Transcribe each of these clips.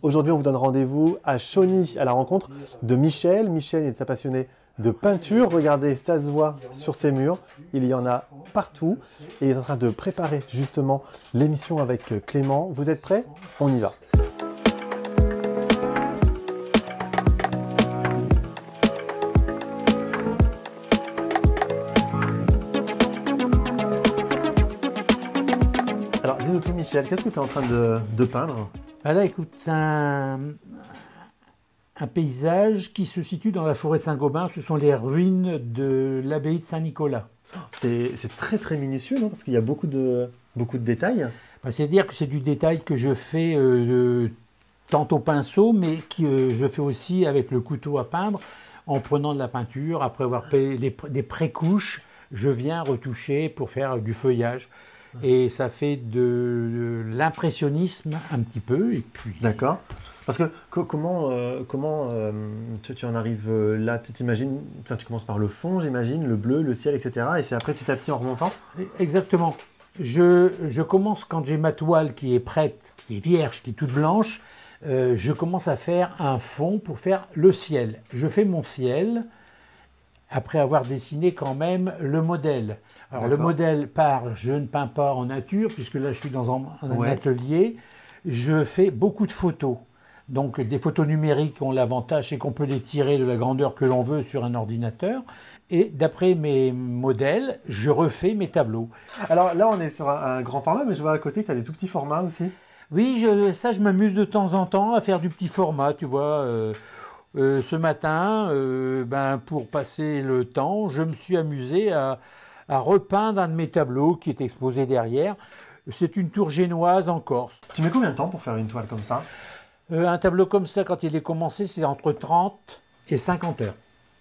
Aujourd'hui, on vous donne rendez-vous à Chauny, à la rencontre de Michel. Michel est un passionné de peinture. Regardez, ça se voit sur ses murs. Il y en a partout. Et il est en train de préparer justement l'émission avec Clément. Vous êtes prêts? On y va. Alors, dis-nous tout, Michel, qu'est-ce que tu es en train de peindre? Ah là, écoute, c'est un paysage qui se situe dans la forêt de Saint-Gobain. Ce sont les ruines de l'abbaye de Saint-Nicolas. C'est très très minutieux, non? Parce qu'il y a beaucoup de détails. C'est-à-dire que c'est du détail que je fais tant au pinceau, mais que je fais aussi avec le couteau à peindre, en prenant de la peinture. Après avoir fait des pré-couches, je viens retoucher pour faire du feuillage. Et ça fait de l'impressionnisme un petit peu. Et puis... D'accord. Parce que comment tu en arrives là? Tu t'imagines, enfin, tu commences par le fond, j'imagine, le bleu, le ciel, etc. Et c'est après petit à petit en remontant? Exactement. Je commence quand j'ai ma toile qui est prête, qui est vierge, qui est toute blanche. Je commence à faire un fond pour faire le ciel. Je fais mon ciel après avoir dessiné quand même le modèle. Alors le modèle part, je ne peins pas en nature, puisque là je suis dans un atelier. Je fais beaucoup de photos. Donc des photos numériques ont l'avantage, c'est qu'on peut les tirer de la grandeur que l'on veut sur un ordinateur. Et d'après mes modèles, je refais mes tableaux. Alors là on est sur un grand format, mais je vois à côté que tu as des tout petits formats aussi. Oui, je m'amuse de temps en temps à faire du petit format, tu vois. Ce matin, pour passer le temps, je me suis amusé à repeindre un de mes tableaux qui est exposé derrière. C'est une tour génoise en Corse. Tu mets combien de temps pour faire une toile comme ça? Un tableau comme ça, quand il est commencé, c'est entre 30 et 50 heures.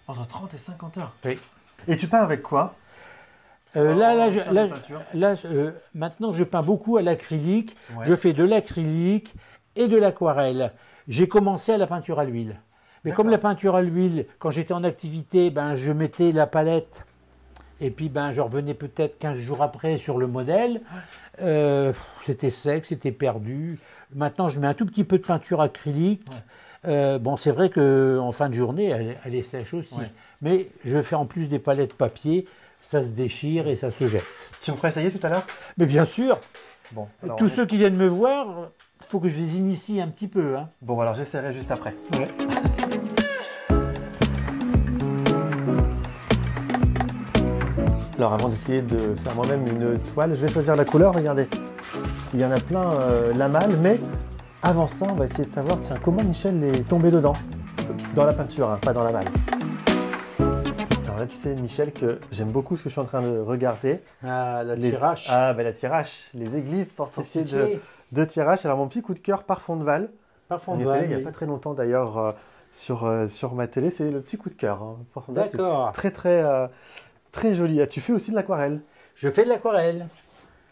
Entre 30 et 50 heures? Oui. Et tu peins avec quoi? Maintenant, je peins beaucoup à l'acrylique. Ouais. Je fais de l'acrylique et de l'aquarelle. J'ai commencé à la peinture à l'huile. Mais comme la peinture à l'huile, quand j'étais en activité, je mettais la palette et puis je revenais peut-être 15 jours après sur le modèle. C'était sec, c'était perdu. Maintenant, je mets un tout petit peu de peinture acrylique. Ouais. C'est vrai qu'en fin de journée, elle est sèche aussi. Ouais. Mais je fais en plus des palettes papier, ça se déchire et ça se jette. Tu me ferais essayer tout à l'heure? Mais bien sûr. Bon, tous ceux qui viennent me voir, il faut que je les initie un petit peu. Hein. Bon, alors j'essaierai juste après. Ouais. Alors avant d'essayer de faire moi-même une toile, je vais choisir la couleur, regardez. Il y en a plein la malle, mais avant ça, on va essayer de savoir, tiens, comment Michel est tombé dedans? Dans la peinture, hein, pas dans la malle. Alors là, tu sais, Michel, que j'aime beaucoup ce que je suis en train de regarder. Ah, la Thiérache. Ah, la Thiérache, les églises fortifiées de Thiérache. Alors mon petit coup de cœur, Parfondeval. Parfondeval, il n'y a pas très longtemps d'ailleurs sur ma télé, c'est le petit coup de cœur. Hein. D'accord. Très joli. Ah, tu fais aussi de l'aquarelle? Je fais de l'aquarelle.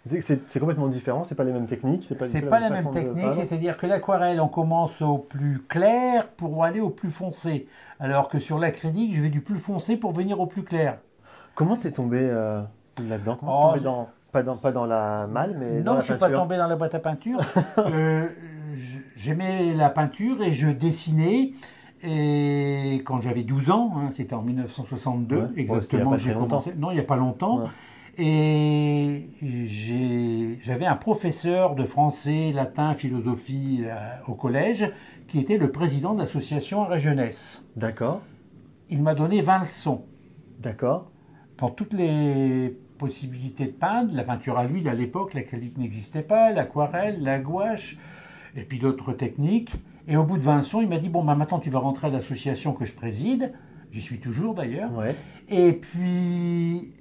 C'est complètement différent, c'est pas les mêmes techniques. C'est pas la même technique, c'est-à-dire que l'aquarelle, on commence au plus clair pour aller au plus foncé. Alors que sur l'acrylique, je vais du plus foncé pour venir au plus clair. Comment t'es tombé là-dedans? Comment t'es tombé pas dans la malle, mais dans la peinture? Non, je ne suis pas tombé dans la boîte à peinture. J'aimais la peinture et je dessinais. Et quand j'avais 12 ans, hein, c'était en 1962 exactement, j'ai commencé. Non, il n'y a pas longtemps. Ouais. Et j'avais un professeur de français, latin, philosophie au collège qui était le président de l'association Arrêt Jeunesse. D'accord. Il m'a donné 20 leçons. D'accord. Dans toutes les possibilités de peindre, la peinture à l'huile à l'époque, l'acrylique n'existait pas, l'aquarelle, la gouache, et puis d'autres techniques. Et au bout de 20 leçons, il m'a dit, bon, maintenant tu vas rentrer à l'association que je préside, j'y suis toujours d'ailleurs, ouais. Et puis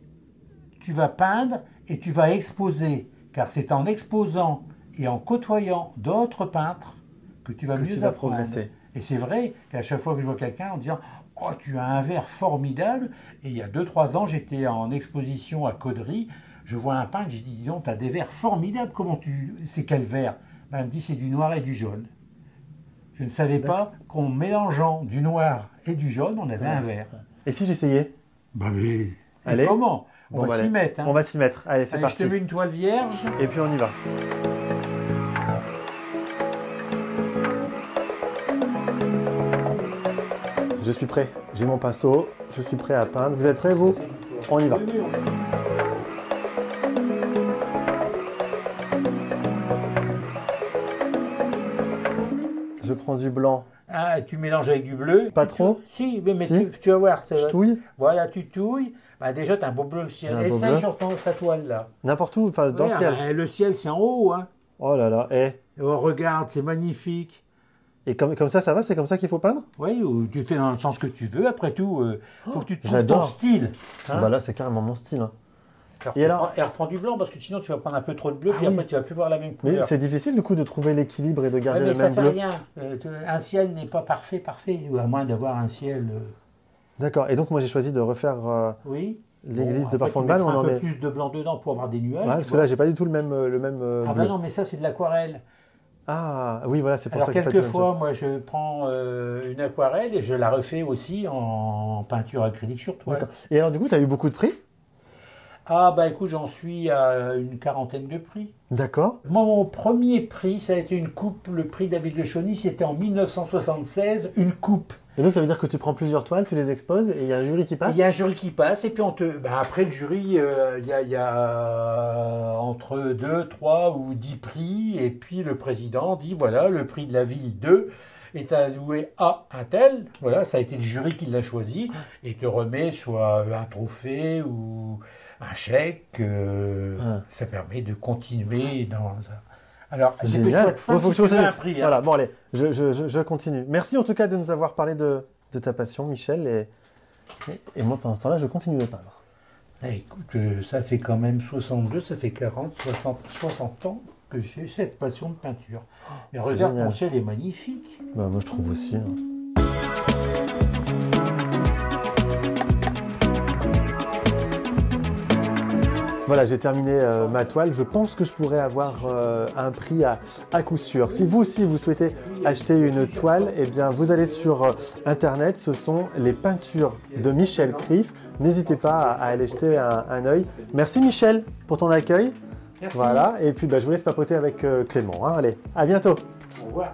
tu vas peindre et tu vas exposer, car c'est en exposant et en côtoyant d'autres peintres que tu vas mieux apprendre. Progresser. Et c'est vrai qu'à chaque fois que je vois quelqu'un en disant, oh, tu as un verre formidable, et il y a 2-3 ans, j'étais en exposition à Caudry, je vois un peintre, je dis, dis donc, tu as des verres formidables, c'est quel verre? Il me dit, c'est du noir et du jaune. Je ne savais pas qu'en mélangeant du noir et du jaune, on avait un vert. Et si j'essayais? Mais allez. Comment? On va s'y mettre. Hein. On va s'y mettre. Allez, c'est parti. Je te mets une toile vierge. Et puis on y va. Je suis prêt. J'ai mon pinceau. Je suis prêt à peindre. Vous êtes prêts, vous? On y va. Oui, oui, Je prends du blanc. Ah, tu mélanges avec du bleu. Pas trop? Si, mais Si. tu vas voir. Je touille. Voilà, tu touilles. Bah, déjà, tu as un beau bleu ciel. J'ai un beau Essaye bleu. sur ta toile, là. N'importe où, enfin dans le Ouais, ciel. Le ciel, c'est en haut. Hein. Oh là là. Oh, regarde, c'est magnifique. Et comme ça va? C'est comme ça qu'il faut peindre? Oui, ou tu fais dans le sens que tu veux. Après tout, faut que tu te trouves ton j'adore. style. Hein. Bah là, c'est carrément mon style. Hein. Et reprends du blanc parce que sinon tu vas prendre un peu trop de bleu puis oui. après tu vas plus voir la même Mais couleur. c'est difficile du coup de trouver l'équilibre et de garder Ouais, mais le ça même fait bleu. rien. Un ciel n'est pas parfait, ou à moins d'avoir un ciel. D'accord. Et donc moi j'ai choisi de refaire Oui. l'église de après, Parfond tu de Bâle. On mettras en un peu est. plus de blanc dedans pour avoir des nuages. Ouais, parce que là j'ai pas du tout le même Ah bleu. bah non, mais ça c'est de l'aquarelle. Ah oui, voilà, c'est pour Alors ça que j'ai pas du tout le même quelquefois, moi je prends une aquarelle et je la refais aussi en peinture acrylique sur chose. toile. D'accord. Et alors du coup, tu as eu beaucoup de prix? Ah bah écoute, j'en suis à une quarantaine de prix. D'accord. Moi, mon premier prix, ça a été une coupe, le prix David Le Chauny, c'était en 1976, une coupe. Et donc ça veut dire que tu prends plusieurs toiles, tu les exposes et il y a un jury qui passe? Il y a un jury qui passe et puis après le jury, il y a entre 2, 3 ou 10 prix et puis le président dit voilà, le prix de la ville 2 est alloué à un tel. Voilà, ça a été le jury qui l'a choisi et te remet soit un trophée ou un chèque. Ça permet de continuer dans ça. Alors, génial. Bon, Faut que je continue. un prix, hein. Voilà, bon allez, je continue. Merci en tout cas de nous avoir parlé de ta passion, Michel. Et moi, pendant ce temps-là, je continue de peindre. Écoute, ça fait quand même 62, ça fait 40, 60 ans que j'ai cette passion de peinture. Mais regarde, génial. mon ciel est magnifique. Bah, moi, je trouve aussi. Hein. Voilà, j'ai terminé ma toile. Je pense que je pourrais avoir un prix à coup sûr. Si vous aussi vous souhaitez acheter une toile, eh bien vous allez sur internet. Ce sont les peintures de Michel Krief. N'hésitez pas à aller jeter un œil. Merci Michel pour ton accueil. Merci. Voilà, et puis je vous laisse papoter avec Clément. Hein. Allez, à bientôt. Au revoir.